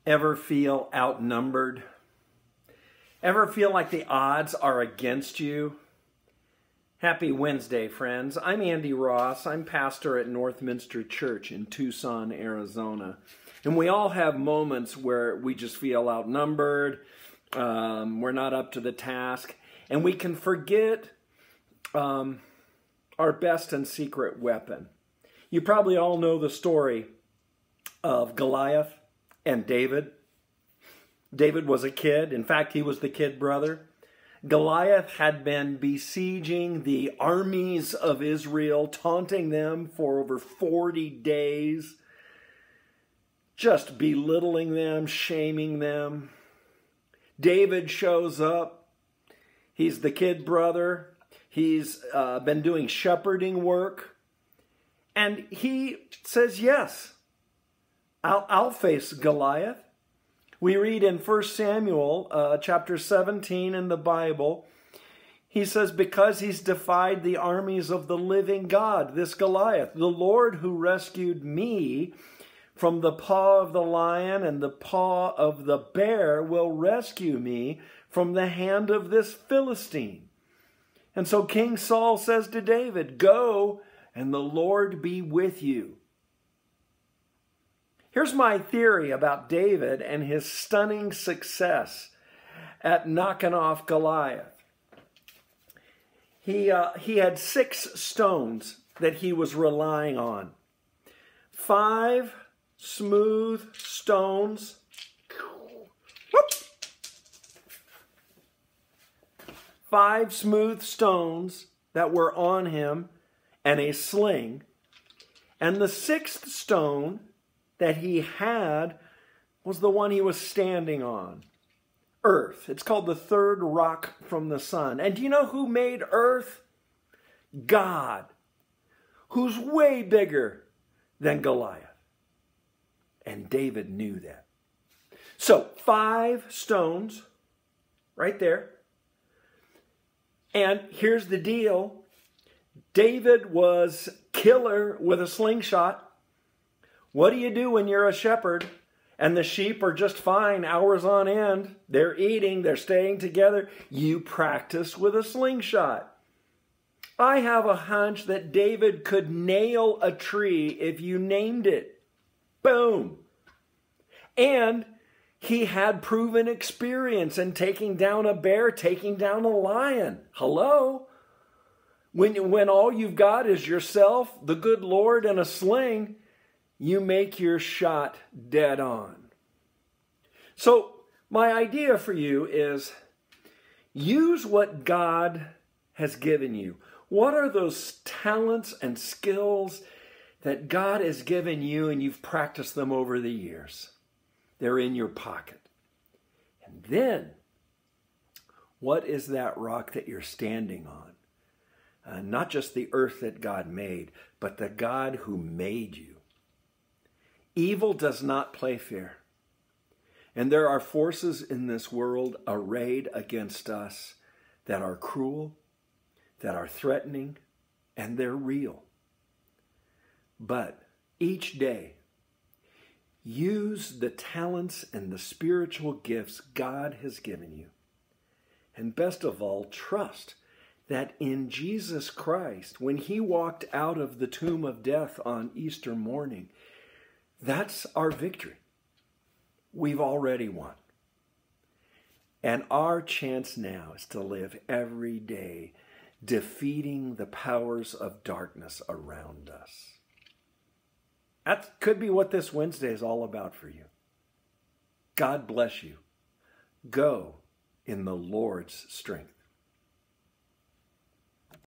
Ever feel outnumbered? Ever feel like the odds are against you? Happy Wednesday, friends. I'm Andy Ross. I'm pastor at Northminster Church in Tucson, Arizona. And we all have moments where we just feel outnumbered, we're not up to the task, and we can forget our best and secret weapon. You probably all know the story of Goliath and David. David was a kid. In fact, he was the kid brother. Goliath had been besieging the armies of Israel, taunting them for over 40 days, just belittling them, shaming them. David shows up. He's the kid brother. He's been doing shepherding work. And he says, yes, I'll face Goliath. We read in 1 Samuel chapter 17 in the Bible, he says, because he's defied the armies of the living God, this Goliath, the Lord who rescued me from the paw of the lion and the paw of the bear will rescue me from the hand of this Philistine. And so King Saul says to David, go and the Lord be with you. Here's my theory about David and his stunning success at knocking off Goliath. He had 6 stones that he was relying on. 5 smooth stones. Whoop. 5 smooth stones that were on him and a sling. And the 6th stone that he had was the one he was standing on. Earth. It's called the third rock from the sun. And do you know who made earth? God, who's way bigger than Goliath. And David knew that. So 5 stones right there. And here's the deal. David was killer with a slingshot. What do you do when you're a shepherd and the sheep are just fine hours on end? They're eating, they're staying together. You practice with a slingshot. I have a hunch that David could nail a tree if you named it. Boom. And he had proven experience in taking down a bear, taking down a lion. Hello? When all you've got is yourself, the good Lord, and a sling, you make your shot dead on. So my idea for you is use what God has given you. What are those talents and skills that God has given you and you've practiced them over the years? They're in your pocket. And then, what is that rock that you're standing on? Not just the earth that God made, but the God who made you. Evil does not play fair. And there are forces in this world arrayed against us that are cruel, that are threatening, and they're real. But each day, use the talents and the spiritual gifts God has given you. And best of all, trust that in Jesus Christ, when he walked out of the tomb of death on Easter morning, that's our victory. We've already won. And our chance now is to live every day defeating the powers of darkness around us. That could be what this Wednesday is all about for you. God bless you. Go in the Lord's strength.